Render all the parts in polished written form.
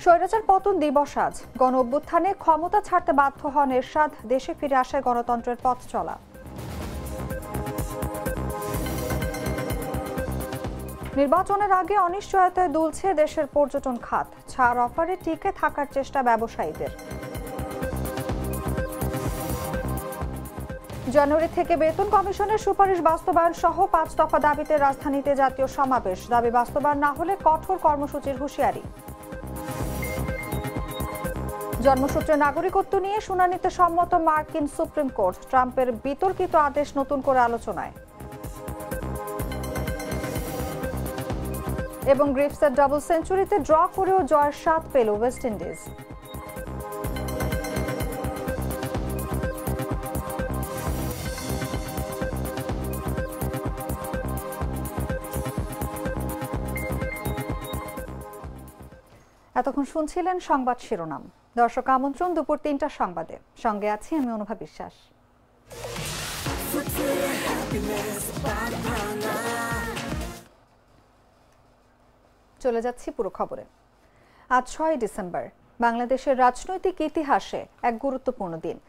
স্বৈরাচার পতন দিবস আজ। গণ অভ্যুত্থানে ক্ষমতা ছাড়তে বাধ্য হন এরশাদ, দেশে ফিরে আসায় গণতন্ত্রের পথ চলা। নির্বাচনের আগে অনিশ্চয়তায় দুলছে দেশের পর্যটন খাত, ছাড় অফারে টিকে থাকার চেষ্টা ব্যবসায়ীদের। জানুয়ারি থেকে বেতন কমিশনের সুপারিশ বাস্তবায়ন সহ 5 দফা দাবিতে রাজধানীতে জাতীয় সমাবেশ, দাবি বাস্তবায়ন না হলে কঠোর কর্মসূচির হুঁশিয়ারি। জন্মসূত্রে নাগরিকত্ব নিয়ে শুনানিতে সম্মত মার্কিন সুপ্রিম কোর্ট, ট্রাম্পের বিতর্কিত আদেশ নতুন করে আলোচনায়। এবং গ্রিভসের ডাবল সেঞ্চুরিতে ড্র করেও জয়ের স্বাদ পেল ওয়েস্ট ইন্ডিজ। এতক্ষণ শুনছিলেন সংবাদ শিরোনাম। দর্শক আমন্ত্রণ দুপুর 3টার সংবাদে, সঙ্গে আছি আমি অনুভা বিশ্বাস। চলে যাচ্ছি পুরো খবরে। আজ 6 ডিসেম্বর, বাংলাদেশের রাজনৈতিক ইতিহাসে এক গুরুত্বপূর্ণ দিন।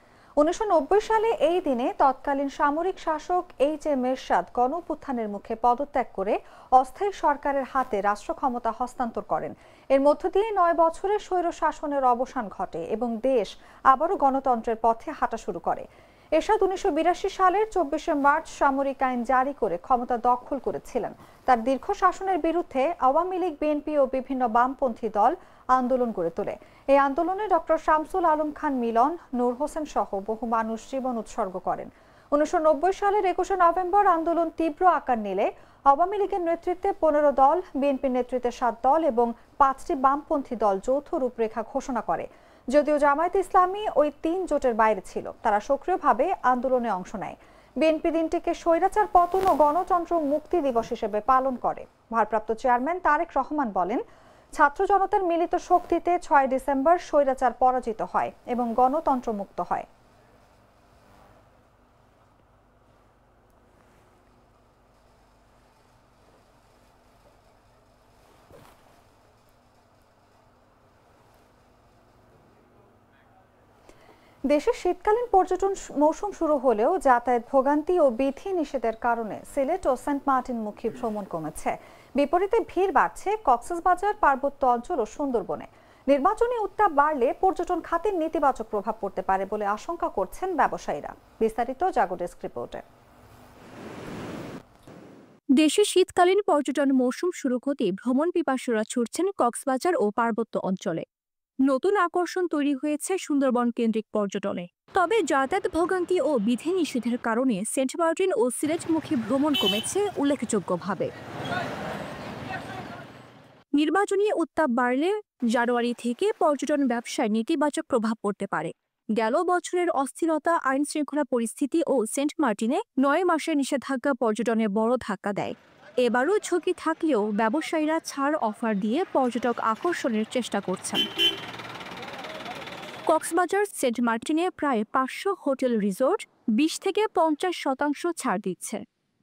1990 সালে এই দিনে তৎকালীন সামরিক শাসক এইচ.এম. এরশাদ গণঅভ্যুত্থানের মুখে পদত্যাগ করে অস্থায়ী সরকারের হাতে রাষ্ট্র ক্ষমতা হস্তান্তর করেন। এর মধ্য দিয়ে 9 বছরের স্বৈর শাসনের অবসান ঘটে এবং দেশ আবারও গণতন্ত্রের পথে হাঁটা শুরু করে। এরশাদ 1982 সালের 24শে মার্চ সামরিক আইন জারি করে ক্ষমতা দখল করেছিলেন। তার দীর্ঘ শাসনের বিরুদ্ধে আওয়ামী লীগ, বিএনপি ও বিভিন্ন বামপন্থী দল আন্দোলন গড়ে তোলে। এই আন্দোলনে ডক্টর শামসুল আলম খান মিলন, নূর হোসেন সহ বহু মানুষ জীবন উৎসর্গ করেন। 1990 সালের 21শে নভেম্বর আন্দোলন তীব্র আকার নিলে আওয়ামী লীগের নেতৃত্বে 15 দল, বিএনপির নেতৃত্বে 7 দল এবং 5টি বামপন্থী দল যৌথ রূপরেখা ঘোষণা করে। যদিও জামায়াতে ইসলামী ওই 3 জোটের বাইরে ছিল, তারা সক্রিয়ভাবে আন্দোলনে অংশ নেয়। বিএনপি দিনটিকে স্বৈরাচার পতন ও গণতন্ত্র মুক্তি দিবস হিসেবে পালন করে। ভারপ্রাপ্ত চেয়ারম্যান তারেক রহমান বলেন, ছাত্র জনতার মিলিত শক্তিতে 6 ডিসেম্বর স্বৈরাচার পরাজিত হয় এবং গণতন্ত্র মুক্ত হয়। দেশে শীতকালীন পর্যটন মৌসুম শুরু হলেও যাতায়াত ভোগান্তি ও বিধি নিষেধের কারণে সিলেট ও সেন্ট মার্টিনমুখী ভ্রমণ কমেছে। বিপরীতে ভিড় বাড়ছে কক্সবাজার, পার্বত্য অঞ্চল ও সুন্দরবনে। নির্বাচনী উত্তাপ বাড়লে পর্যটন খাতের নেতিবাচক প্রভাব পড়তে পারে বলে আশঙ্কা করছেন ব্যবসায়ীরা। বিস্তারিত জাগো ডেস্ক রিপোর্টে। দেশে শীতকালীন পর্যটন মৌসুম শুরু হতেই ভ্রমণ পিপাসুরা ছুটছেন কক্সবাজার ও পার্বত্য অঞ্চলে। নতুন আকর্ষণ তৈরি হয়েছে সুন্দরবন কেন্দ্রিক পর্যটনে। তবে যাতায়াত ভোগান্তি ও বিধি নিষেধের কারণে সেন্ট মার্টিন ও সিলেটমুখী ভ্রমণ কমেছে উল্লেখযোগ্যভাবে। নির্বাচনী উত্তাপ বাড়লে জানুয়ারি থেকে পর্যটন ব্যবসায় নেতিবাচক প্রভাব পড়তে পারে। গেল বছরের অস্থিরতা, আইন শৃঙ্খলা পরিস্থিতি ও সেন্ট মার্টিনে 9 মাসের নিষেধাজ্ঞা পর্যটনে বড় ধাক্কা দেয়। এবারও ঝুঁকি থাকলেও ব্যবসায়ীরা ছাড় অফার দিয়ে পর্যটক আকর্ষণের চেষ্টা করছেন। কক্সবাজার, সেন্ট মার্টিনে প্রায় 500 হোটেল রিসোর্ট 20 থেকে 50% ছাড় দিচ্ছে।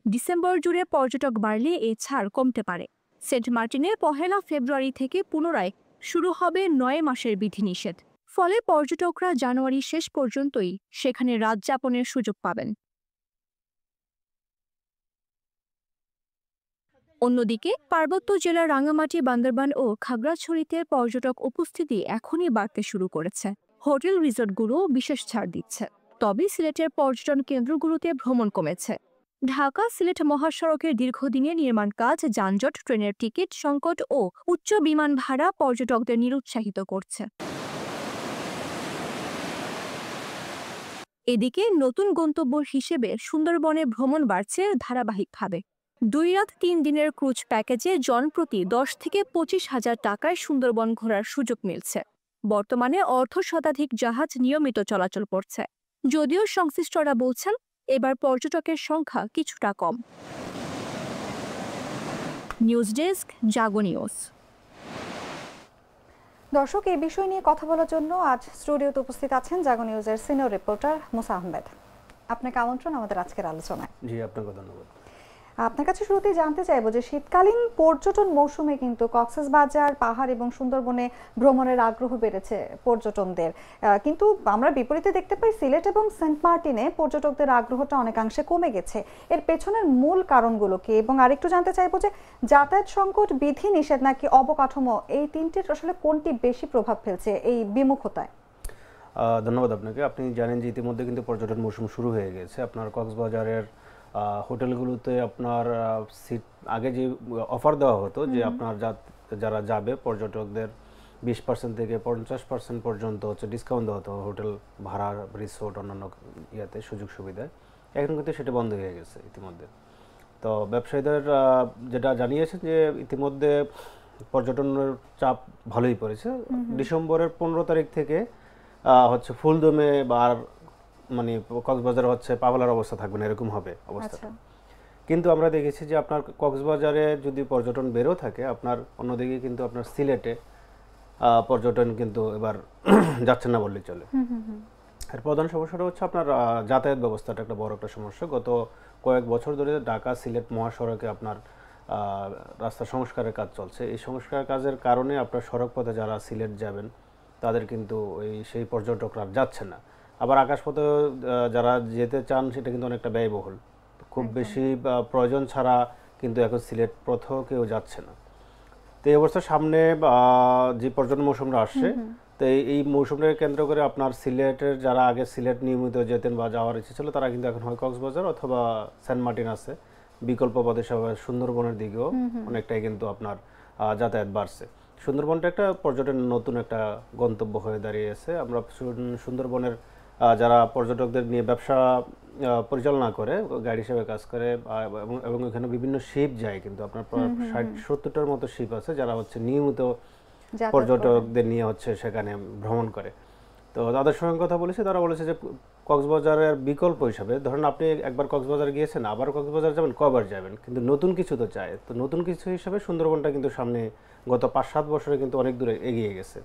ডিসেম্বর জুড়ে পর্যটক বাড়লে এ ছাড় কমতে পারে। সেন্ট মার্টিনে 1 ফেব্রুয়ারি থেকে পুনরায় শুরু হবে 9 মাসের বিধিনিষেধ। ফলে পর্যটকরা জানুয়ারি শেষ পর্যন্তই সেখানে রাত যাপনের সুযোগ পাবেন। অন্যদিকে পার্বত্য জেলার রাঙ্গামাটি, বান্দরবান ও খাগড়াছড়িতে পর্যটক উপস্থিতি এখনই বাড়তে শুরু করেছে। হোটেল রিসোর্টগুলো বিশেষ ছাড় দিচ্ছে। তবে সিলেটের পর্যটন কেন্দ্রগুলোতে ভ্রমণ কমেছে। ঢাকা সিলেট মহাসড়কের দীর্ঘদিনের নির্মাণ কাজ, যানজট, ট্রেনের টিকিট সংকট ও উচ্চ বিমান ভাড়া পর্যটকদের নিরুৎসাহিত করছে। এদিকে নতুন গন্তব্য হিসেবে সুন্দরবনে ভ্রমণ বাড়ছে ধারাবাহিকভাবে। 2 রাত 3 দিনের ক্রুজ প্যাকেজে জনপ্রতি 10 থেকে 25 হাজার টাকায় সুন্দরবন ঘোরার সুযোগ মিলছে। বর্তমানে অর্ধশতাধিক জাহাজ নিয়মিত চলাচল করছে। যদিও সংশ্লিষ্টরা বলছেন এবার পর্যটকের সংখ্যা কিছুটা কম। নিউজ ডেস্ক, জাগো নিউজ। দর্শক, এই বিষয় নিয়ে কথা বলার জন্য আজ স্টুডিওতে উপস্থিত আছেন জাগো নিউজের সিনিয়র রিপোর্টার মুসা আহমেদ। আপনাকে আমন্ত্রণ আমাদের আজকের আলোচনায়। জি, আপনাকে ধন্যবাদ। আপনার কাছে শুরুতেই জানতে চাইবো যে শীতকালীন পর্যটন মৌসুমে কিন্তু কক্সবাজার পাহাড় এবং সুন্দরবনে ভ্রমণের আগ্রহ বেড়েছে পর্যটকদের, কিন্তু আমরা বিপরীতে দেখতে পাই সিলেট এবং সেন্ট মার্টিনে পর্যটকদের আগ্রহটা অনেকাংশে কমে গেছে। এর পেছনের মূল কারণগুলো কি? এবং আরেকটু জানতে চাইবো যে যাতায়াত সংকট, বিধি নিষেধ নাকি অবকাঠামো, এই তিনটির আসলে কোনটি বেশি প্রভাব ফেলছে এই বিমুখতায়? ধন্যবাদ আপনাকে। আপনি জানেন যে ইতিমধ্যে কিন্তু পর্যটন মৌসুম শুরু হয়ে গেছে। আপনার কক্সবাজারের হোটেলগুলোতে আপনার সিট আগে যে অফার দেওয়া হতো যে আপনার যারা যাবে পর্যটকদের 20% থেকে 50% পর্যন্ত হচ্ছে ডিসকাউন্ট দেওয়া হতো হোটেল ভাড়া, রিসোর্ট, অন্যান্য ইয়াতে সুযোগ সুবিধায়। এখন কিন্তু সেটা বন্ধ হয়ে গেছে ইতিমধ্যে। তো ব্যবসায়ীদের যেটা জানিয়েছে যে ইতিমধ্যে পর্যটনের চাপ ভালোই পড়েছে। ডিসেম্বরের 15 তারিখ থেকে হচ্ছে ফুলদমে বা মানে কক্সবাজার হচ্ছে পাগলার অবস্থা থাকবে না, এরকম হবে অবস্থাটা। কিন্তু আমরা দেখেছি যে আপনার কক্সবাজারে যদি পর্যটন বেরো থাকে, আপনার অন্যদিকে কিন্তু আপনার সিলেটে পর্যটন কিন্তু এবার যাচ্ছে না বললেই চলে। এর প্রধান সমস্যাটা হচ্ছে আপনার যাতায়াত ব্যবস্থাটা একটা বড় একটা সমস্যা। গত কয়েক বছর ধরে ঢাকা সিলেট মহাসড়কে আপনার রাস্তা সংস্কারের কাজ চলছে। এই সংস্কার কাজের কারণে আপনার সড়ক পথে যারা সিলেট যাবেন তাদের কিন্তু সেই পর্যটকরা যাচ্ছে না। আবার আকাশপথে যারা যেতে চান সেটা কিন্তু অনেকটা ব্যয়বহুল, খুব বেশি প্রয়োজন ছাড়া কিন্তু এখন সিলেট পথেও কেউ যাচ্ছে না। তো এই অবস্থার সামনে যে পর্যটন মৌসুমটা আসছে, তো এই মৌসুমটাকে কেন্দ্র করে আপনার সিলেটের যারা আগে সিলেট নিয়মিত যেতেন বা যাওয়ার ইচ্ছে ছিল তারা কিন্তু এখন হয় কক্সবাজার অথবা সেন্ট মার্টিন আছে, বিকল্প পথে সবাই সুন্দরবনের দিকেও অনেকটাই কিন্তু আপনার যাতায়াত বাড়ছে। সুন্দরবনটা একটা পর্যটনের নতুন একটা গন্তব্য হয়ে দাঁড়িয়েছে। আমরা সুন্দরবনের যারা পর্যটকদের নিয়ে ব্যবসা পরিচালনা করে, গাইড হিসেবে কাজ করে এবং এখানে বিভিন্ন শিপ যায়, কিন্তু আপনার 60-70টার মতো শিপ আছে যারা হচ্ছে নিয়মিত পর্যটকদের নিয়ে হচ্ছে সেখানে ভ্রমণ করে। তো তাদের সঙ্গে কথা বলেছে, তারা বলেছে যে কক্সবাজারের বিকল্প হিসাবে ধরেন আপনি একবার কক্সবাজার গিয়েছেন, আবার কক্সবাজার যাবেন, কবার যাবেন, কিন্তু নতুন কিছু তো চায়। তো নতুন কিছু হিসাবে সুন্দরবনটা কিন্তু সামনে গত 5-7 বছরে কিন্তু অনেক দূরে এগিয়ে গেছে।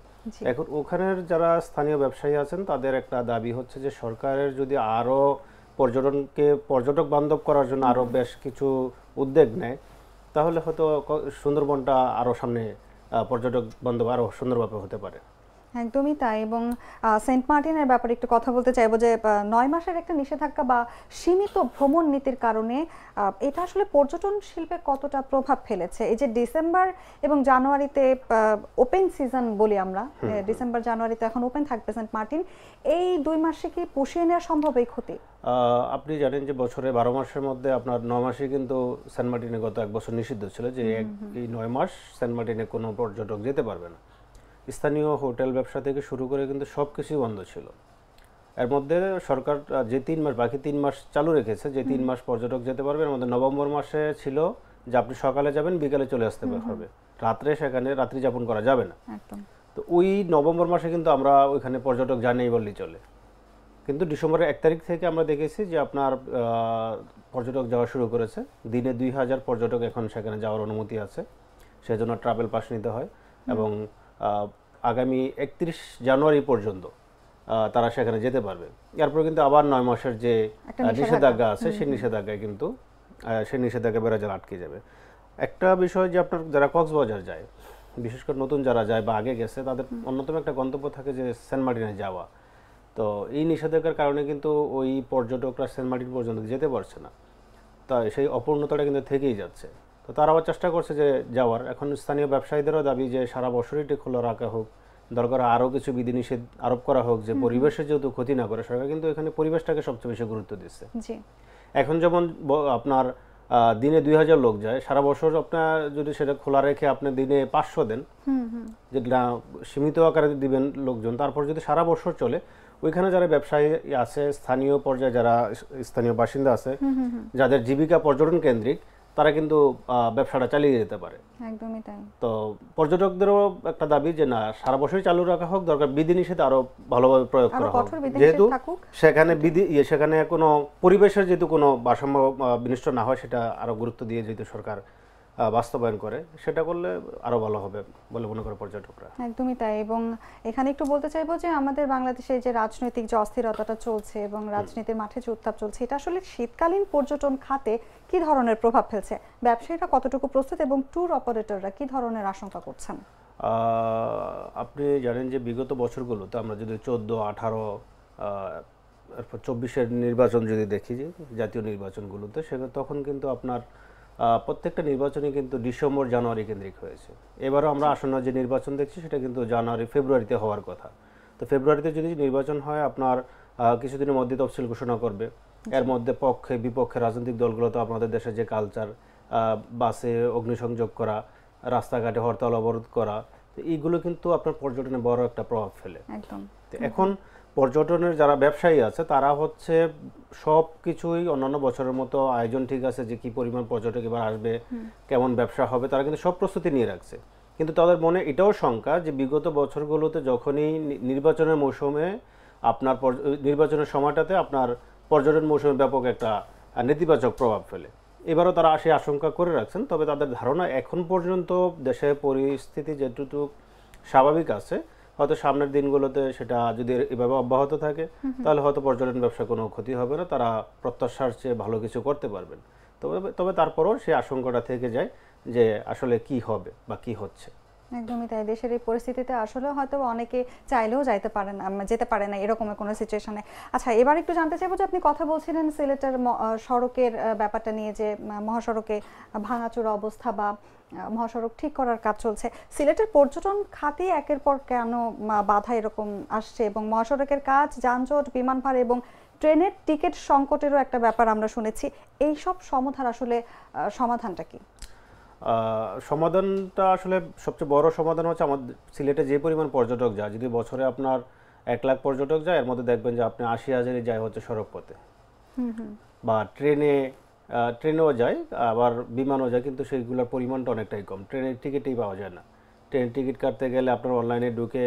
এখন ওখানের যারা স্থানীয় ব্যবসায়ী আছেন তাদের একটা দাবি হচ্ছে যে সরকারের যদি আরো পর্যটনকে পর্যটক বান্ধব করার জন্য আরো বেশ কিছু উদ্যোগ নেয়, তাহলে হয়তো সুন্দরবনটা আরো সামনে পর্যটক বান্ধব আরো সুন্দরভাবে হতে পারে। একদমই তাই। এবং সেন্ট মার্টিনের ব্যাপারে একটু কথা বলতে চাইবো যে 9 মাসের একটা নিষেধাজ্ঞা বা সীমিত ভ্রমণ নীতির কারণে এটা আসলে পর্যটন শিল্পে কতটা প্রভাব ফেলেছে? এই যে ডিসেম্বর এবং জানুয়ারিতে ওপেন সিজন বলি আমরা, ডিসেম্বর জানুয়ারিতে এখন ওপেন থাকবে সেন্ট মার্টিন, এই 2 মাসে কি পুষিয়ে নেওয়া সম্ভব এই ক্ষতি? আপনি জানেন যে বছরে 12 মাসের মধ্যে আপনার 9 মাসে কিন্তু সেন্ট মার্টিনে গত 1 বছর নিষিদ্ধ ছিল যে এই 9 মাস সেন্ট মার্টিনে কোনো পর্যটক যেতে পারবে না। স্থানীয় হোটেল ব্যবসা থেকে শুরু করে কিন্তু সব কিছুই বন্ধ ছিল। এর মধ্যে সরকার যে 3 মাস, বাকি 3 মাস চালু রেখেছে, যে 3 মাস পর্যটক যেতে পারবে। এর মধ্যে নভেম্বর মাসে ছিল যে আপনি সকালে যাবেন, বিকালে চলে আসতে হবে, রাত্রে সেখানে রাত্রি যাপন করা যাবে না। তো ওই নভেম্বর মাসে কিন্তু আমরা ওইখানে পর্যটক জানেই বললেই চলে। কিন্তু ডিসেম্বরের 1 তারিখ থেকে আমরা দেখেছি যে আপনার পর্যটক যাওয়া শুরু করেছে। দিনে 2000 পর্যটক এখন সেখানে যাওয়ার অনুমতি আছে, সেজন্য ট্রাভেল পাস নিতে হয়। এবং আগামী 31 জানুয়ারি পর্যন্ত তারা সেখানে যেতে পারবে। এরপর কিন্তু আবার 9 মাসের যে নিষেধাজ্ঞা আছে সেই নিষেধাজ্ঞায় কিন্তু সেই নিষেধাজ্ঞা বেড়াজাল আটকে যাবে। একটা বিষয় যে আপনার যারা কক্সবাজার যায়, বিশেষ করে নতুন যারা যায় বা আগে গেছে, তাদের অন্যতম একটা গন্তব্য থাকে যে সেন্ট মার্টিনে যাওয়া। তো এই নিষেধাজ্ঞার কারণে কিন্তু ওই পর্যটকরা সেন্ট মার্টিন পর্যন্ত যেতে পারছে না, তাই সেই অপূর্ণতাটা কিন্তু থেকেই যাচ্ছে। তো তারা আবার চেষ্টা করছে যে যাওয়ার। এখন স্থানীয় ব্যবসায়ীদেরও দাবি যে সারা বছরই এটি খোলা রাখা হোক, দরকার আরও কিছু বিধিনিষেধ আরোপ করা হোক, যে পরিবেশের যেহেতু ক্ষতি না করে। সরকার কিন্তু এখানে পরিবেশটাকে সবচেয়ে বেশি গুরুত্ব দিচ্ছে। এখন যেমন আপনার দিনে 2000 লোক যায়, সারা বছর আপনার যদি সেটা খোলা রেখে আপনি দিনে 500 দেন, যেটা সীমিত আকারে দিবেন লোকজন, তারপর যদি সারা বছর চলে, ওইখানে যারা ব্যবসায়ী আছে, স্থানীয় পর্যায়ে যারা স্থানীয় বাসিন্দা আছে, যাদের জীবিকা পর্যটন কেন্দ্রিক, তারা কিন্তু ব্যবসাটা চালিয়ে যেতে পারে। একদমই তাই। তো পর্যটকদেরও একটা দাবি যে না, সারা বছরই চালু রাখা হোক, দরকার বিধিনিষেধ আরো ভালোভাবে প্রয়োগ করা হোক, যেহেতু সেখানে সেখানে কোনো পরিবেশের যেহেতু কোনো ভারসাম্য বিনষ্ট না হয়, সেটা আরো গুরুত্ব দিয়ে যেহেতু সরকার বাস্তবায়ন করে, সেটা করলে আরো ভালো হবে বলে মনে করে পর্যটকরা। একদমই তাই। এবং এখানে একটু বলতে চাইবো যে আমাদের বাংলাদেশে যে রাজনৈতিক যে অস্থিরতাটা চলছে এবং রাজনীতির মাঠে যে উত্তাপ চলছে, এটা আসলে শীতকালীন পর্যটন খাতে কি ধরনের প্রভাব ফেলছে? ব্যবসায়ীরা কতটুকু প্রস্তুত এবং ট্যুর অপারেটররা কি ধরনের আশঙ্কা করছেন? আপনি জানেন যে বিগত বছরগুলোতে আমরা যদি 14, 18 এরপর 24-এর নির্বাচন যদি দেখি, যে জাতীয় নির্বাচনগুলোতে, সেখানে তখন কিন্তু আপনার প্রত্যেকটা নির্বাচনই কিন্তু ডিসেম্বর জানুয়ারি কেন্দ্রিক হয়েছে। এবারও আমরা আসন্ন যে নির্বাচন দেখছি সেটা কিন্তু জানুয়ারি ফেব্রুয়ারিতে হওয়ার কথা। তো ফেব্রুয়ারিতে যদি নির্বাচন হয়, আপনার কিছুদিনের মধ্যে তফসিল ঘোষণা করবে। এর মধ্যে পক্ষে বিপক্ষে রাজনৈতিক দলগুলো তো আপনাদের দেশের যে কালচার, বাসে অগ্নিসংযোগ করা, রাস্তাঘাটে হরতাল অবরোধ করা, তো এইগুলো কিন্তু আপনার পর্যটনে বড় একটা প্রভাব ফেলে। একদম। এখন পর্যটনের যারা ব্যবসায়ী আছে তারা হচ্ছে সব কিছুই অন্যান্য বছরের মতো আয়োজন ঠিক আছে, যে কি পরিমাণ পর্যটক এবার আসবে, কেমন ব্যবসা হবে, তারা কিন্তু সব প্রস্তুতি নিয়ে রাখছে। কিন্তু তাদের মনে এটাও শঙ্কা যে বিগত বছরগুলোতে যখনই নির্বাচনের মৌসুমে আপনার নির্বাচনের সময়টাতে আপনার পর্যটন মৌসুমে ব্যাপক একটা নেতিবাচক প্রভাব ফেলে। এবারও তারা সেই আশঙ্কা করে রাখছেন। তবে তাদের ধারণা এখন পর্যন্ত দেশের পরিস্থিতি যেটুকু স্বাভাবিক আছে, হয়তো সামনের দিনগুলোতে সেটা যদি এভাবে অব্যাহত থাকে তাহলে হয়তো পর্যটন ব্যবসা কোনো ক্ষতি হবে না, তারা প্রত্যাশার চেয়ে ভালো কিছু করতে পারবেন। তবে তারপরও সেই আশঙ্কাটা থেকে যায় যে আসলে কি হবে বা কি হচ্ছে। একদমই তাই। দেশের এই পরিস্থিতিতে আসলে হয়তো অনেকে চাইলেও যেতে পারে না এরকম কোনো সিচুয়েশনে। আচ্ছা, এবার একটু জানতে চাইবো যে আপনি কথা বলছিলেন সিলেটের সড়কের ব্যাপারটা নিয়ে, যে মহাসড়কে ভাঙাচোরা অবস্থা বা মহাসড়ক ঠিক করার কাজ চলছে। সিলেটের পর্যটন খাতে একের পর কেন বাধা এরকম আসছে, এবং মহাসড়কের কাজ, যানজট, বিমান ভাড়া এবং ট্রেনের টিকিট সংকটেরও একটা ব্যাপার আমরা শুনেছি। এই সব সমাধান আসলে সমাধানটা কি? সমাধানটা আসলে সবচেয়ে বড় সমাধান হচ্ছে আমাদের সিলেটে যে পরিমাণ পর্যটক যায়, যদি বছরে আপনার 1 লাখ পর্যটক যায়, এর মধ্যে দেখবেন যে আপনি 80,000-ই যায় হচ্ছে সড়ক পথে বা ট্রেনেও যায়, আবার বিমানও যায়, কিন্তু সেইগুলোর পরিমাণটা অনেকটাই কম। ট্রেনের টিকিটই পাওয়া যায় না। ট্রেনের টিকিট কাটতে গেলে আপনার অনলাইনে ঢুকে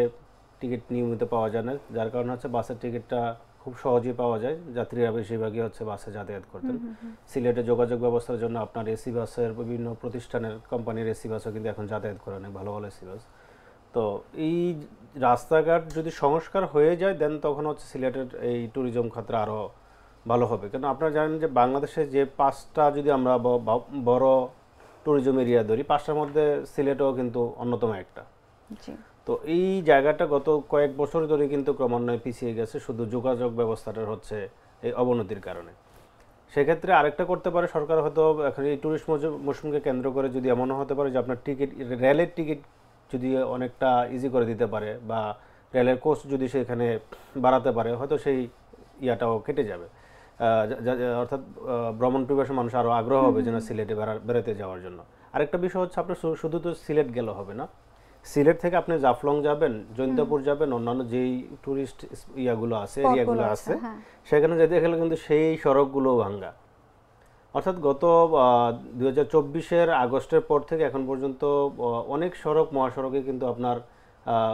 টিকিট নিয়মিত পাওয়া যায় না, যার কারণে হচ্ছে বাসের টিকিটটা খুব সহজেই পাওয়া যায়। যাত্রীরা বেশিরভাগই হচ্ছে বাসে যাতায়াত করতেন। সিলেটে যোগাযোগ ব্যবস্থার জন্য আপনার এসি বাসের বিভিন্ন প্রতিষ্ঠানের কোম্পানির এসি বাসও কিন্তু এখন যাতায়াত করে, অনেক ভালো ভালো এসি বাস। তো এই রাস্তাঘাট যদি সংস্কার হয়ে যায়, দেন তখন হচ্ছে সিলেটের এই ট্যুরিজম খাতটা আরও ভালো হবে। কারণ আপনারা জানেন যে বাংলাদেশে যে 5টা যদি আমরা বড় ট্যুরিজম এরিয়া ধরি, 5টার মধ্যে সিলেটও কিন্তু অন্যতম একটা। তো এই জায়গাটা গত কয়েক বছর ধরে কিন্তু ক্রমান্বয়ে পিছিয়ে গেছে, শুধু যোগাযোগ ব্যবস্থাটার হচ্ছে এই অবনতির কারণে। সেক্ষেত্রে আরেকটা করতে পারে সরকার, হয়তো এখন এই ট্যুরিস্ট মৌসুমকে কেন্দ্র করে যদি এমনও হতে পারে যে আপনার টিকিট, রেলের টিকিট যদি অনেকটা ইজি করে দিতে পারে, বা রেলের কোচ যদি সেখানে বাড়াতে পারে, হয়তো সেই ইয়াটাও কেটে যাবে। অর্থাৎ ভ্রমণ পিপাসু মানুষ আরও আগ্রহ হবে যেন সিলেটে বেড়াতে যাওয়ার জন্য। আরেকটা বিষয় হচ্ছে আপনার শুধু তো সিলেট গেলে হবে না, সিলেট থেকে আপনি জাফলং যাবেন, জৈন্তাপুর যাবেন, অন্যান্য যেই ট্যুরিস্ট ইয়াগুলো আছে, এরিয়াগুলো আছে, সেখানে যেতে গেলে কিন্তু সেই সড়কগুলো ভাঙ্গা। অর্থাৎ গত 2024-এর আগস্টের পর থেকে এখন পর্যন্ত অনেক সড়ক, মহাসড়কে কিন্তু আপনার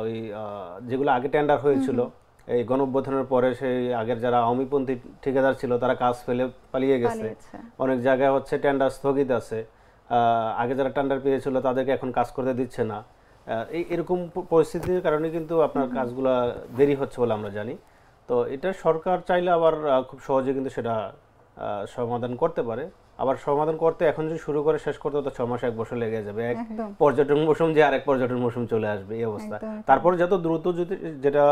ওই যেগুলো আগে টেন্ডার হয়েছিল এই গণঅভ্যুত্থানের পরে, সেই আগের যারা আওয়ামীপন্থী ঠিকাদার ছিল তারা কাজ ফেলে পালিয়ে গেছে। অনেক জায়গায় হচ্ছে টেন্ডার স্থগিত আছে, আগে যারা টেন্ডার পেয়েছিল তাদেরকে এখন কাজ করতে দিচ্ছে না। এরকম পরিস্থিতির কারণে কিন্তু আপনার কাজগুলো দেরি হচ্ছে বলে আমরা জানি। তো এটা সরকার চাইলে আবার খুব সহজে কিন্তু সেটা সমাধান করতে পারে। আবার সমাধান করতে এখন যদি শুরু করে শেষ করতে তো 6 মাস 1 বছর লেগে যাবে। এক পর্যটন মৌসুম যে আরেক পর্যটন মৌসুম চলে আসবে, এই অবস্থা। তারপর যত দ্রুত যদি যেটা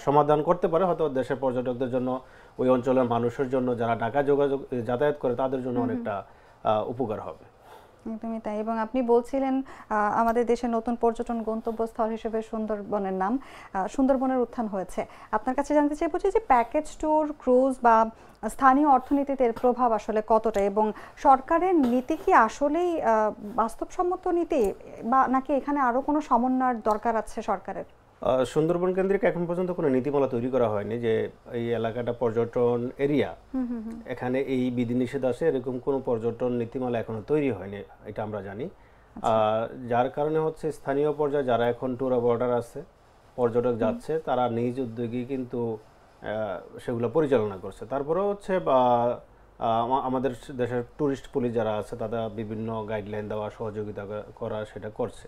সমাধান করতে পারে, হয়তো দেশের পর্যটকদের জন্য, ওই অঞ্চলের মানুষের জন্য, যারা ঢাকা যাতায়াত করে তাদের জন্য অনেকটা উপকার হবে। একদমই তাই। এবং আপনি বলছিলেন আমাদের দেশের নতুন পর্যটন গন্তব্যস্থল হিসেবে সুন্দরবনের নাম, সুন্দরবনের উত্থান হয়েছে। আপনার কাছে জানতে চাইবো যে প্যাকেজ ট্যুর, ক্রুজ বা স্থানীয় অর্থনীতিতে এর প্রভাব আসলে কতটা, এবং সরকারের নীতি কি আসলেই বাস্তবসম্মত নীতি, বা নাকি এখানে আরো কোনো সমন্বয়ের দরকার আছে সরকারের? সুন্দরবন কেন্দ্রিক এখন পর্যন্ত কোনো নীতিমালা তৈরি করা হয়নি যে এই এলাকাটা পর্যটন এরিয়া, এখানে এই বিধিনিষেধ আছে, এরকম কোনো পর্যটন নীতিমালা এখনো তৈরি হয়নি, এটা আমরা জানি। যার কারণে হচ্ছে স্থানীয় পর্যায়ে যারা এখন ট্যুর অপারেটর আছে, পর্যটক যাচ্ছে, তারা নিজ উদ্যোগী কিন্তু সেগুলো পরিচালনা করছে। তারপরেও হচ্ছে আমাদের দেশের ট্যুরিস্ট পুলিশ যারা আছে তারা বিভিন্ন গাইডলাইন দেওয়া, সহযোগিতা করা সেটা করছে।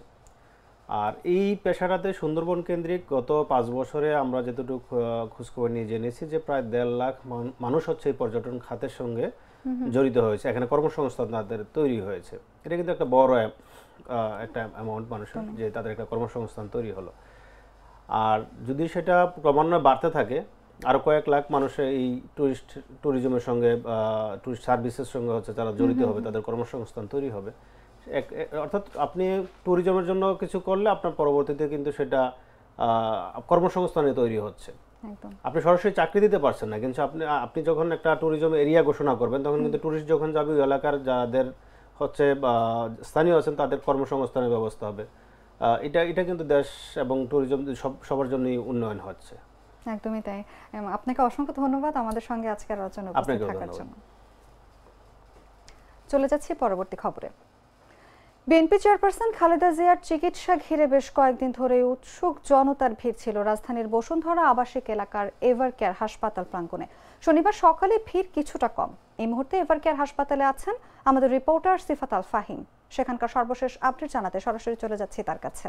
আর এই পেশাটাতে সুন্দরবন কেন্দ্রিক গত 5 বছরে আমরা যতটুকু খোঁজখবর নিয়ে জেনেছি যে প্রায় 1.5 লাখ মানুষ হচ্ছে এই পর্যটন খাতের সঙ্গে জড়িত হয়েছে, এখানে কর্মসংস্থান তাদের তৈরি হয়েছে। এটা কিন্তু একটা বড় একটা অ্যামাউন্ট মানুষের, যে তাদের একটা কর্মসংস্থান তৈরি হলো। আর যদি সেটা ক্রমান্বয়ে বাড়তে থাকে, আরও কয়েক লাখ মানুষের এই ট্যুরিজমের সঙ্গে, ট্যুরিস্ট সার্ভিসের সঙ্গে হচ্ছে যারা জড়িত হবে, তাদের কর্মসংস্থান তৈরি হবে। অর্থাৎ আপনি ট্যুরিজমের জন্য কিছু করলে আপনার পরবর্তীতে কিন্তু সেটা কর্মসংস্থানে তৈরি হচ্ছে। আপনি সরাসরি চাকরি দিতে পারছেন না, কিন্তু আপনি যখন একটা ট্যুরিজম এরিয়া ঘোষণা করবেন, তখন কিন্তু ট্যুরিস্ট যখন যাবে ওই এলাকার যাদের হচ্ছে স্থানীয় আছেন তাদের কর্মসংস্থানের ব্যবস্থা হবে। এটা কিন্তু দেশ এবং ট্যুরিজম সবার জন্যই উন্নয়ন হচ্ছে। একদমই তাই। আপনাকে অসংখ্য ধন্যবাদ আমাদের সঙ্গে আজকের আলোচনায় উপস্থিত থাকার জন্য। চলে যাচ্ছি পরবর্তী খবরে। বিএনপি চেয়ারপারসন খালেদা জিয়ার চিকিৎসা ঘিরে বেশ কয়েকদিন ধরে উৎসুক জনতার ভিড় ছিল রাজধানীর বসুন্ধরা আবাসিক এলাকার এভার কেয়ার হাসপাতাল প্রাঙ্গণে। শনিবার সকালে ভিড় কিছুটা কম। এই মুহূর্তে এভার কেয়ার হাসপাতালে আছেন আমাদের রিপোর্টার সিফাত আল ফাহিম। সেখানকার সর্বশেষ আপডেট জানাতে সরাসরি চলে যাচ্ছি তার কাছে।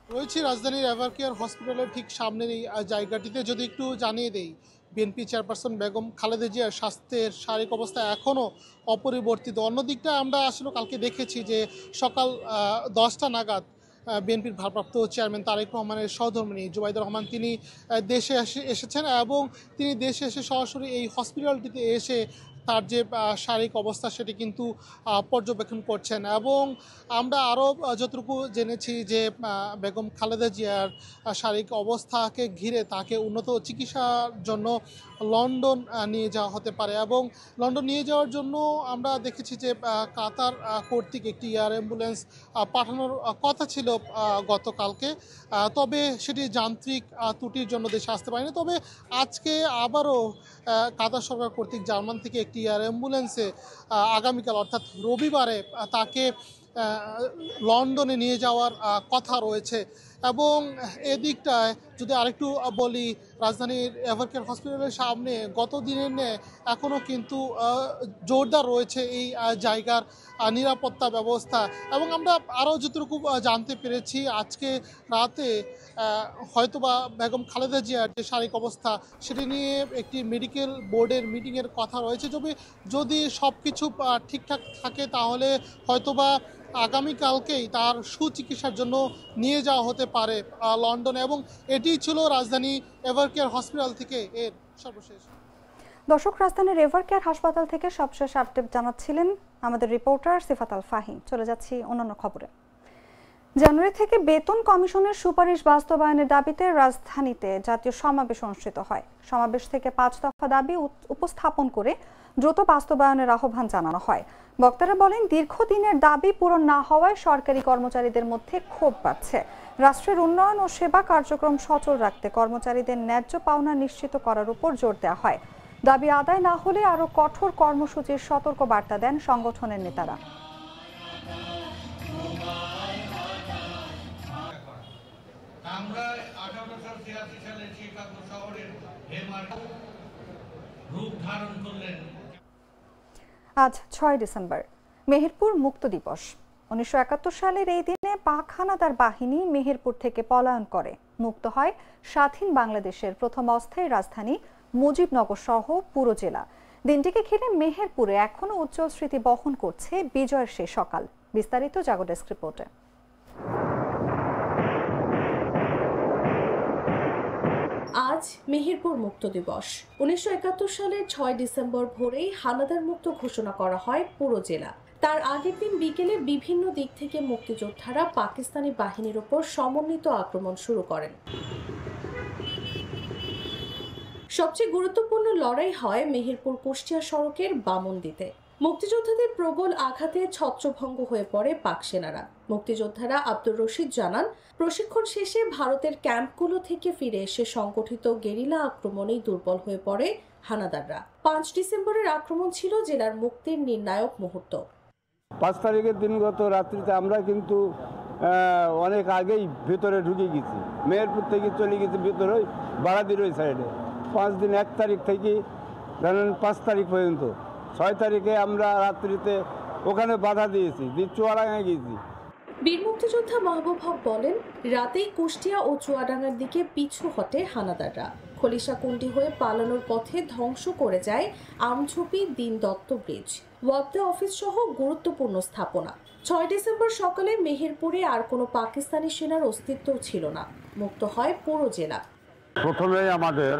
রয়েছি রাজধানীর এভার কেয়ার হসপিটালের ঠিক সামনের এই জায়গাটিতে। যদি একটু জানিয়ে দেই, বিএনপি চেয়ারপারসন বেগম খালেদা জিয়ার স্বাস্থ্যের শারীরিক অবস্থা এখনও অপরিবর্তিত। অন্যদিকটা আমরা আসলে কালকে দেখেছি যে সকাল 10টা নাগাদ বিএনপির ভারপ্রাপ্ত চেয়ারম্যান তারেক রহমানের সহধর্মিণী জুবাইদা রহমান তিনি দেশে এসেছেন এবং তিনি দেশে এসে সরাসরি এই হসপিটালটিতে এসে তার যে শারীরিক অবস্থা সেটি কিন্তু পর্যবেক্ষণ করছেন। এবং আমরা আরও যতটুকু জেনেছি যে বেগম খালেদা জিয়ার শারীরিক অবস্থাকে ঘিরে তাকে উন্নত চিকিৎসার জন্য লন্ডন নিয়ে যাওয়া হতে পারে। এবং লন্ডন নিয়ে যাওয়ার জন্য আমরা দেখেছি যে কাতার কর্তৃক একটি এয়ার অ্যাম্বুলেন্স পাঠানোর কথা ছিল গতকালকে, তবে সেটি যান্ত্রিক ত্রুটির জন্য দেশে আসতে পারেনি। তবে আজকে আবারও কাতার সরকার কর্তৃক জার্মান থেকে একটি এয়ার অ্যাম্বুলেন্সে আগামীকাল অর্থাৎ রবিবারে তাকে লন্ডনে নিয়ে যাওয়ার কথা রয়েছে। এবং এদিকটায় যদি আরেকটু বলি, রাজধানীর এভার কেয়ার হসপিটালের সামনে গত দিনের ন্যায় এখনও কিন্তু জোরদার রয়েছে এই জায়গার নিরাপত্তা ব্যবস্থা। এবং আমরা আরও যতটুকু জানতে পেরেছি, আজকে রাতে হয়তোবা বেগম খালেদা জিয়ার যে শারীরিক অবস্থা সেটি নিয়ে একটি মেডিকেল বোর্ডের মিটিংয়ের কথা রয়েছে। যদি সব কিছু ঠিকঠাক থাকে তাহলে হয়তোবা আগামীকালকেই তার সুচিকিৎসার জন্য নিয়ে যাওয়া হতে পারে লন্ডনে। এবং এটিই ছিল রাজধানী এভার কেয়ার হসপিটাল থেকে এর সর্বশেষ। দর্শক, রাজধানীর এভার কেয়ার হাসপাতাল থেকে সবশেষ আপডেট জানাচ্ছিলেন আমাদের রিপোর্টার সিফাত আল ফাহিম। চলে যাচ্ছি অন্যান্য খবরে। জানুয়ারি থেকে বেতন কমিশনের সুপারিশ বাস্তবায়নের দাবিতে রাজধানীতে জাতীয় সমাবেশ অনুষ্ঠিত হয়। সমাবেশ থেকে 5 দফা দাবি উপস্থাপন করে দ্রুত বাস্তবায়নের আহ্বান জানানো হয়। বক্তারা বলেন, দীর্ঘদিনের দাবি পূরণ না হওয়ায় সরকারি কর্মচারীদের মধ্যে ক্ষোভ বাড়ছে। রাষ্ট্রের উন্নয়ন ও সেবা কার্যক্রম সচল রাখতে কর্মচারীদের ন্যায্য পাওনা নিশ্চিত করার উপর জোর দেওয়া হয়। দাবি আদায় না হলে আরও কঠোর কর্মসূচির সতর্ক বার্তা দেন সংগঠনের নেতারা। আজ 6 ডিসেম্বর, মেহেরপুর মুক্ত দিবস। 1971 সালের এই দিনে পাক হানাদার বাহিনী মেহেরপুর থেকে পলায়ন করে মুক্ত হয় স্বাধীন বাংলাদেশের প্রথম অস্থায়ী রাজধানী মুজিবনগর সহ পুরো জেলা। দিনটিকে ঘিরে মেহেরপুরে এখনো উজ্জ্বল স্মৃতি বহন করছে বিজয়ের সেই সকাল। বিস্তারিত জাগো ডেস্ক রিপোর্টে। আজ মেহেরপুর মুক্ত দিবস। 1971 সালের 6 ডিসেম্বর ভোরেই হানাদার মুক্ত ঘোষণা করা হয় পুরো জেলা। তার আগের দিন বিকেলে বিভিন্ন দিক থেকে মুক্তিযোদ্ধারা পাকিস্তানি বাহিনীর ওপর সমন্বিত আক্রমণ শুরু করেন। সবচেয়ে গুরুত্বপূর্ণ লড়াই হয় মেহেরপুর কুষ্টিয়া সড়কের বামনদিতে। মুক্তিযোদ্ধাদের প্রবল আঘাতে ছত্রভঙ্গ হয়ে পড়ে পাক সেনারা। মুক্তিযোদ্ধারা আব্দুর রশিদ জানান, প্রশিক্ষণ শেষে ভারতের ক্যাম্পগুলো থেকে ফিরে এসে সংগঠিত গেরিলা আক্রমণেই দুর্বল হয়ে পড়ে হানাদাররা। 5 ডিসেম্বরের আক্রমণ ছিল জেলার মুক্তির নির্ণায়ক মুহূর্ত। 5 তারিখের দিনগত রাত্রিতে আমরা কিন্তু অনেক আগেই ভেতরে ঢুকে গেছি। মেহেরপুর থেকে চলে গেছি ভেতরে বারাদির ওই সাইডে। 5 দিন 1 তারিখ থেকে ধরেন 5 তারিখ পর্যন্ত 6 তারিখে আমরা রাত্রিতে ওখানে বাধা দিয়েছি, চুয়াডাঙ্গায় গিয়েছি। বীর মুক্তিযোদ্ধা মাহবুব হক বলেন, রাতেই কুষ্টিয়া ও চুয়াডাঙ্গার দিকে পিছু হটে হানাদাররা। খলিশাকুণ্ডি হয়ে পালানোর পথে ধ্বংস করে যায় আমঝুপি দিন দত্ত ব্রিজ, ওয়াপদা অফিস সহ গুরুত্বপূর্ণ স্থাপনা। 6 ডিসেম্বর সকালে মেহেরপুরে আর কোনো পাকিস্তানি সেনার অস্তিত্ব ছিল না। মুক্ত হয় পুরো জেলা। প্রথমেই আমাদের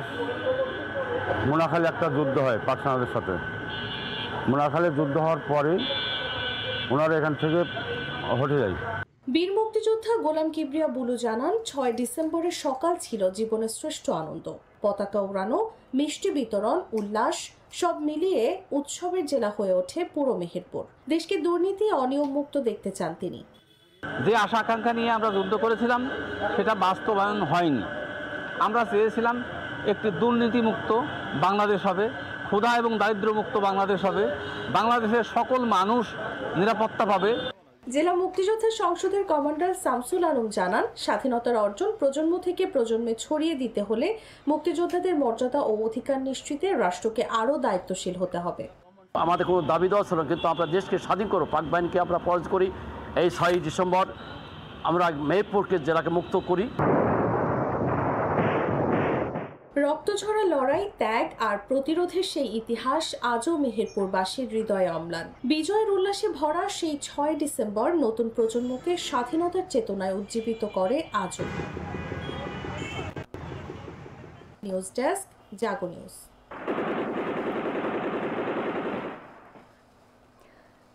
মোনাখালী একটা যুদ্ধ হয় পাকিস্তানের সাথে। মোনাখালী যুদ্ধ হওয়ার পরে ওনারা এখান থেকে হটে যায়। বীর মুক্তিযোদ্ধা গোলাম কিবরিয়া বুলু জানান, 6 ডিসেম্বরের সকাল ছিল জীবনের শ্রেষ্ঠ আনন্দ। পতাকা উড়ানো, মিষ্টি বিতরণ, উল্লাস সব মিলিয়ে উৎসবের জেলা হয়ে ওঠে পুরো মেহেরপুর। দেশকে দুর্নীতি অনিয়ম মুক্ত দেখতে চান তিনি। যে আশা আকাঙ্ক্ষা নিয়ে আমরা যুদ্ধ করেছিলাম সেটা বাস্তবায়ন হয়নি। আমরা চেয়েছিলাম একটি দুর্নীতিমুক্ত বাংলাদেশ হবে, ক্ষুধা এবং দারিদ্র্যমুক্ত বাংলাদেশ হবে, বাংলাদেশের সকল মানুষ নিরাপত্তা পাবে। জেলা মুক্তিযোদ্ধা সংসদের কমান্ডার শামসুল আলম জানান, স্বাধীনতার অর্জন প্রজন্ম থেকে প্রজন্মে ছড়িয়ে দিতে হলে মুক্তিযোদ্ধাদের মর্যাদা ও অধিকার নিশ্চিতে রাষ্ট্রকে আরও দায়িত্বশীল হতে হবে। আমাদের কোনো দাবি দেওয়া ছিল, কিন্তু আমরা দেশকে স্বাধীন করব, পাক বাহিনীকে আমরা পরাজ করি। এই 6 ডিসেম্বর আমরা মেহেরপুরকে জেলাকে মুক্ত করি। রক্তঝরা লড়াই, ত্যাগ আর প্রতিরোধের সেই ইতিহাস আজও মেহেরপুরবাসীর হৃদয়ে অম্লান। বিজয়ের উল্লাসে ভরা সেই 6 ডিসেম্বর নতুন প্রজন্মকে স্বাধীনতার চেতনায় উজ্জীবিত করে আজও। নিউজ ডেস্ক, জাগো নিউজ।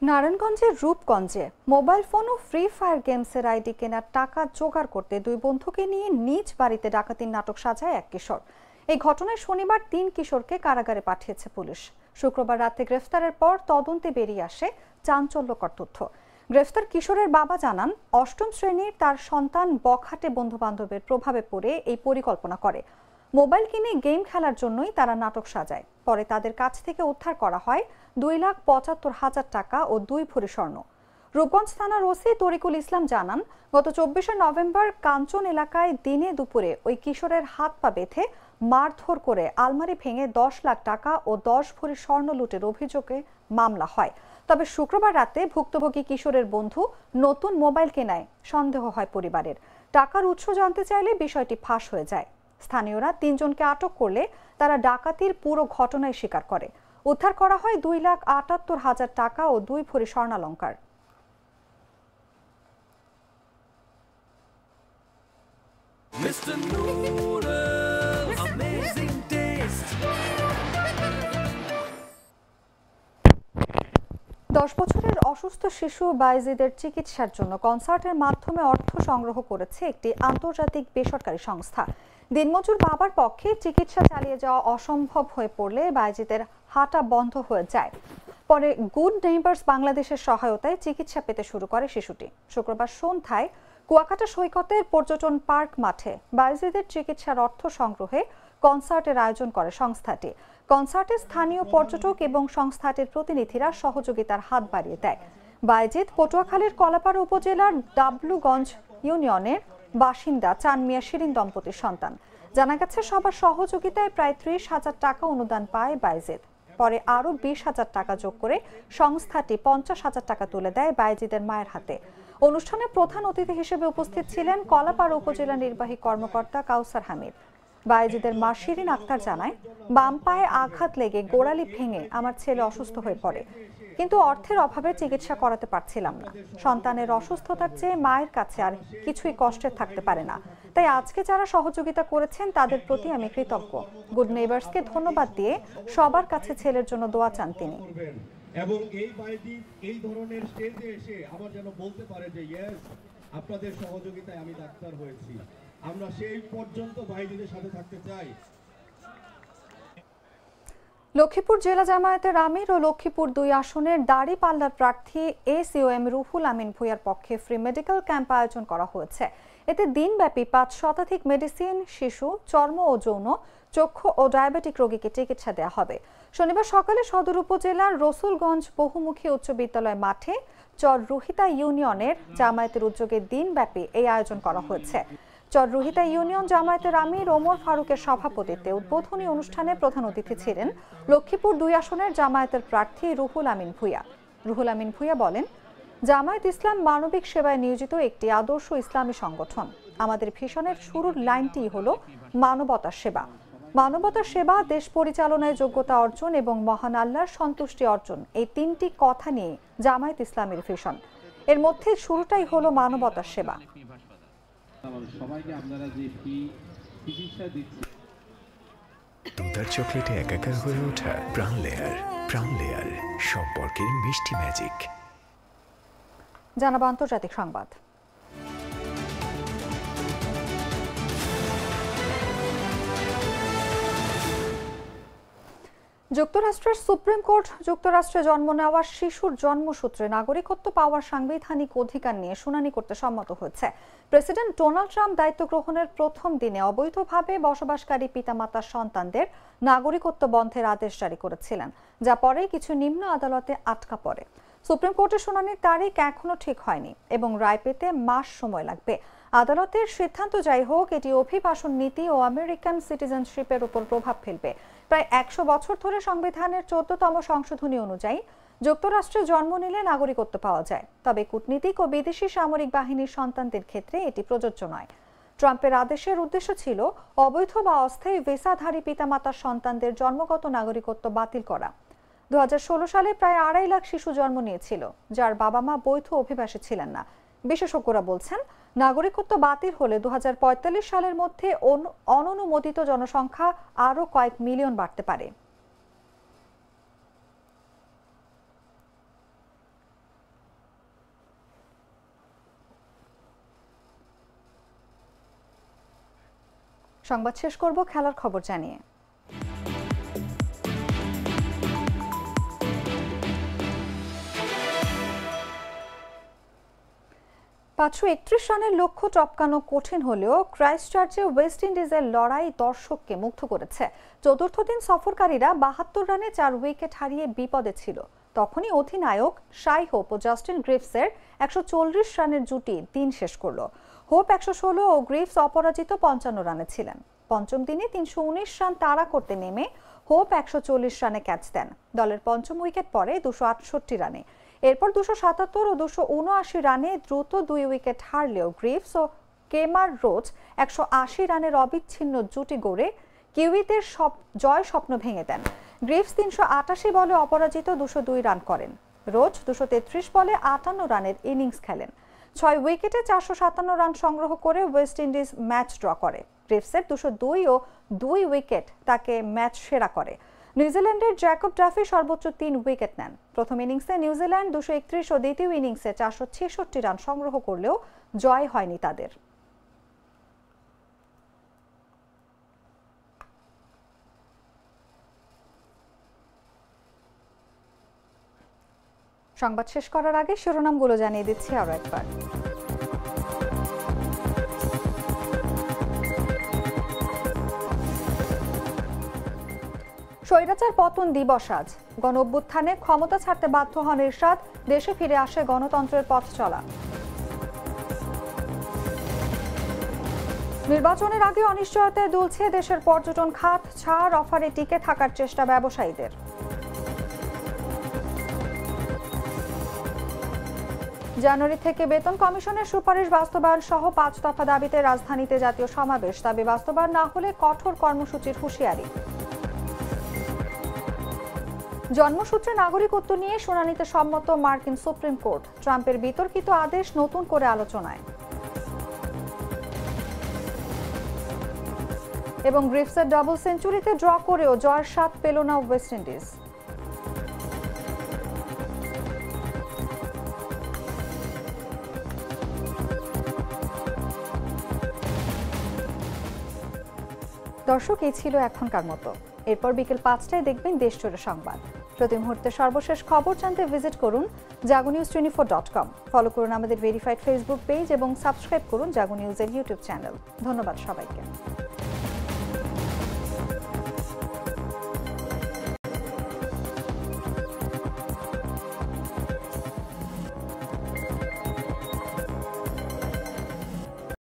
নারায়ণগঞ্জের রূপগঞ্জে মোবাইল ফোন ও ফ্রি ফায়ার গেমসের আইডি কেনার টাকা জোগাড় করতে 2 বন্ধুকে নিয়ে নিজ বাড়িতে ডাকাতির নাটক সাজায় এক কিশোর। এই ঘটনায় শনিবার 3 কিশোরকে কারাগারে পাঠিয়েছে পুলিশ। শুক্রবার রাতে গ্রেফতারের পর তদন্তে বেরিয়ে আসে চাঞ্চল্যকর তথ্য। গ্রেফতার কিশোরের বাবা জানান, 8ম শ্রেণীর তার সন্তান বখাটে বন্ধু-বান্ধবের প্রভাবে পড়ে এই পরিকল্পনা করে। মোবাইল কিনে গেম খেলার জন্যই তারা নাটক সাজায়। পরে তাদের কাছ থেকে উদ্ধার করা হয় 2,75,000 টাকা ও 2 ভরি স্বর্ণ। রূপগঞ্জ থানার ওসি তরিকুল ইসলাম জানান, গত 24শে নভেম্বর কাঞ্চন এলাকায় দিনে দুপুরে ওই কিশোরের হাত পা বেঁধে মারধর করে আলমারি ভেঙে 10 লাখ টাকা ও 10 ভরি স্বর্ণ লুটের অভিযোগে মামলা হয়। তবে শুক্রবার রাতে ভুক্তভোগী কিশোরের বন্ধু নতুন মোবাইল কেনায় সন্দেহ হয় পরিবারের। টাকার উৎস জানতে চাইলে বিষয়টি ফাঁস হয়ে যায়। স্থানীয়রা 3 জনকে আটক করলে তারা ডাকাতির পুরো ঘটনায় স্বীকার করে। উদ্ধার করা হয় 2,78,000 টাকা ও 2 ভরি স্বর্ণালংকার। Mr. Noodles, amazing taste. 10 বছরের অসুস্থ শিশু বাইজিদের চিকিৎসার জন্য কনসার্টের মাধ্যমে অর্থ সংগ্রহ করেছে একটি আন্তর্জাতিক বেসরকারি সংস্থা। দিনমজুর বাবার পক্ষে চিকিৎসা চালিয়ে যাওয়া অসম্ভব হয়ে পড়লে বাইজিদের হাঁটা বন্ধ হয়ে যায়। পরে গুড নেইবার্স বাংলাদেশের সহায়তায় চিকিৎসা পেতে শুরু করে শিশুটি। শুক্রবার সন্ধ্যায় কুয়াকাটা সৈকতের পর্যটন পার্ক মাঠে বাইজিদের চিকিৎসার অর্থ সংগ্রহে কনসার্টের আয়োজন করে সংস্থাটি। কনসার্টে স্থানীয় পর্যটক এবং সংস্থাটির প্রতিনিধিরা সহযোগিতার হাত বাড়িয়ে দেয়। বাইজিদ পটুয়াখালীর কলাপাড়া উপজেলার ডাবলুগঞ্জ ইউনিয়নের বাসিন্দা চান মিয়া শিরিন দম্পতির সন্তান। জানা গেছে, সবার সহযোগিতায় প্রায় 30,000 টাকা অনুদান পায় বাইজিদ। পরে আরও 20,000 টাকা যোগ করে সংস্থাটি 50,000 টাকা তুলে দেয় বাইজিদের মায়ের হাতে। অনুষ্ঠানে প্রধান অতিথি হিসেবে উপস্থিত ছিলেন কলাপাড়া উপজেলা নির্বাহী কর্মকর্তা কাউসার হামিদ। বাইজিদের মা শিরিন আক্তার জানায়, বাম পায়ে আঘাত লেগে গোড়ালি ভেঙে আমার ছেলে অসুস্থ হয়ে পড়ে, কিন্তু অর্থের অভাবে চিকিৎসা করাতে পারছিলাম না। সন্তানের অসুস্থতার চেয়ে মায়ের কাছে আর কিছুই কষ্টের থাকতে পারে না। তাই আজকে যারা সহযোগিতা করেছেন তাদের প্রতি আমি কৃতজ্ঞ। গুড নেইবার্সকে ধন্যবাদ দিয়ে সবার কাছে ছেলের জন্য দোয়া চান তিনি। এবং এই বাইজি এই ধরনের স্টেজে এসে আবার যেন বলতে পারে যে ইয়েস, আপনাদের সহযোগিতায় আমি ডাক্তার হয়েছি। আমরা সেই পর্যন্ত বাইজিদের সাথে থাকতে চাই। লক্ষ্মীপুর জেলা জামায়াতের আমির ও লক্ষ্মীপুর 2 আসনের দাঁড়িপাল্লার প্রার্থী এসইউএম রুহুল আমিন ভূঁইয়ার পক্ষে ফ্রি মেডিকেল ক্যাম্প আয়োজন করা হয়েছে। এতে দিনব্যাপী 5 শতাধিক মেডিসিন, শিশু, চর্ম ও যৌন, চক্ষু ও ডায়াবেটিক রোগীকে চিকিৎসা দেওয়া হবে। শনিবার সকালে সদর উপজেলার রসুলগঞ্জ বহুমুখী উচ্চ বিদ্যালয় মাঠে চর রুহিতা ইউনিয়নের জামায়াতের উদ্যোগে দিনব্যাপী এই আয়োজন করা হয়েছে। চররুহিতা ইউনিয়ন জামায়াতের আমির ওমর ফারুকের সভাপতিত্বে উদ্বোধনী অনুষ্ঠানে প্রধান অতিথি ছিলেন লক্ষ্মীপুর 2 আসনের জামায়াতের প্রার্থী রুহুল আমিন ভূঁইয়া। রুহুল আমিন ভূঁইয়া বলেন, জামায়াত ইসলাম মানবিক সেবায় নিয়োজিত একটি আদর্শ ইসলামী সংগঠন। আমাদের ভিশনের শুরুর লাইনটি হলো মানবতার সেবা। মানবতার সেবা, দেশ পরিচালনায় যোগ্যতা অর্জন এবং মহান আল্লাহর সন্তুষ্টি অর্জন, এই 3টি কথা নিয়ে জামায়াত ইসলামের ভিশন। এর মধ্যে শুরুটাই হলো মানবতার সেবা। দুধার চকলেটে একাকার হয়ে ওঠা প্রাণ লেয়ার। প্রাণ লেয়ার, সম্পর্কের মিষ্টি ম্যাজিক। জানাবো আন্তর্জাতিক সংবাদ। যুক্তরাষ্ট্রের সুপ্রিম কোর্ট যুক্তরাষ্ট্রে জন্ম নেওয়া শিশুর জন্মসূত্রে নাগরিকত্ব পাওয়ার সাংবিধানিক অধিকার নিয়ে শুনানি করতে সম্মত হয়েছে। প্রেসিডেন্ট ডোনাল্ড ট্রাম্প দায়িত্ব গ্রহণের প্রথম দিনে অবৈধভাবে বসবাসকারী পিতামাতার সন্তানদের নাগরিকত্ব বন্ধের আদেশ জারি করেছিলেন, যা পরে কিছু নিম্ন আদালতে আটকা পড়ে। সুপ্রিম কোর্টের শুনানির তারিখ এখনো ঠিক হয়নি এবং রায় পেতে মাস সময় লাগবে। আদালতের সিদ্ধান্ত যাই হোক, এটি অভিবাসন নীতি ও আমেরিকান সিটিজেনশিপের উপর প্রভাব ফেলবে। প্রায় 100 বছর ধরে সংবিধানের 14তম সংশোধনী অনুযায়ী যুক্তরাষ্ট্রে জন্ম নিলে নাগরিকত্ব পাওয়া যায়, তবে কূটনীতিক ও বিদেশি সামরিক বাহিনীর সন্তানদের ক্ষেত্রে এটি প্রযোজ্য নয়। ট্রাম্পের আদেশের উদ্দেশ্য ছিল অবৈধ বা অস্থায়ী ভিসাধারী পিতামাতার সন্তানদের জন্মগত নাগরিকত্ব বাতিল করা। 2016 সালে প্রায় 2.5 লাখ শিশু জন্ম নিয়েছিল, যার বাবা মা বৈধ অভিবাসী ছিলেন না। বিশেষজ্ঞরা বলছেন, নাগরিকত্ব বাতিল হলে 2045 সালের মধ্যে অননুমোদিত জনসংখ্যা আরও কয়েক মিলিয়ন বাড়তে পারে। সংবাদ শেষ করব খেলার খবর জানিয়ে। পাঁচশো 31 রানের লক্ষ্য টপকানো কঠিন হলেও ক্রাইস্টচার্চে ওয়েস্ট ইন্ডিজের লড়াই দর্শককে মুগ্ধ করেছে। চতুর্থ দিন সফরকারীরা 72 রানে 4 উইকেট হারিয়ে বিপদে ছিল। তখনই অধিনায়ক শাই হোপ ও জাস্টিন গ্রিফসের 140 রানের জুটি দিন শেষ করল। হোপ 116 ও গ্রিফস অপরাজিত 55 রানে ছিলেন। পঞ্চম দিনে 319 রান তাড়া করতে নেমে হোপ 140 রানে ক্যাচ দেন। দলের পঞ্চম উইকেট পড়ে 268 রানে। এরপর 277 ও 279 রানে দ্রুত 2 উইকেট হারলেও গ্রিফস ও কেমার রোজ 180 রানের অবিচ্ছিন্ন জুটি গড়ে কিউইদের জয় স্বপ্ন ভেঙে দেন। গ্রিফস 388 বলে অপরাজিত 202 রান করেন। রোজ 233 বলে 58 রানের ইনিংস খেলেন। 6 উইকেটে 457 রান সংগ্রহ করে ওয়েস্ট ইন্ডিজ ম্যাচ ড্র করে। গ্রিফসের 202 ও 2 উইকেট তাকে ম্যাচ সেরা করে। নিউজিল্যান্ডের জ্যাকব ডাফি সর্বোচ্চ 3 উইকেট নেন। প্রথম ইনিংসে নিউজিল্যান্ড 231 ও দ্বিতীয় ইনিংসে 466 রান সংগ্রহ করলেও জয় হয়নি তাদের। সংবাদ শেষ করার আগে শিরোনামগুলো জানিয়ে দিচ্ছি আরো একবার। স্বৈরাচার পতন দিবস আজ। গণ অভ্যুত্থানে ক্ষমতা ছাড়তে বাধ্য হন এরশাদ, দেশে ফিরে আসে গণতন্ত্রের পথ চলা। নির্বাচনের আগে অনিশ্চয়তায় দুলছে দেশের পর্যটন খাত, ছাড় অফারে টিকে থাকার চেষ্টা ব্যবসায়ীদের। জানুয়ারি থেকে বেতন কমিশনের সুপারিশ বাস্তবায়ন সহ 5 দফা দাবিতে রাজধানীতে জাতীয় সমাবেশ, দাবি বাস্তবায়ন না হলে কঠোর কর্মসূচির হুঁশিয়ারি। জন্মসূত্রে নাগরিকত্ব নিয়ে শুনানিতে সম্মত মার্কিন সুপ্রিম কোর্ট, ট্রাম্পের বিতর্কিত আদেশ নতুন করে আলোচনায়। এবং গ্রিফসের ডাবল সেঞ্চুরিতে ড্র করেও জয়ের স্বাদ পেল না ওয়েস্ট ইন্ডিজ। দর্শক, এই ছিল এখনকার মতো। এরপর বিকেল 5টায় দেখবেন দেশজুড়ে সংবাদ। প্রতি মুহূর্তে সর্বশেষ খবর জানতে ভিজিট করুন jagonews24.com। ফলো করুন আমাদের ভেরিফাইড ফেসবুক পেজ এবং সাবস্ক্রাইব করুন জাগো নিউজের ইউটিউব চ্যানেল। ধন্যবাদ সবাইকে।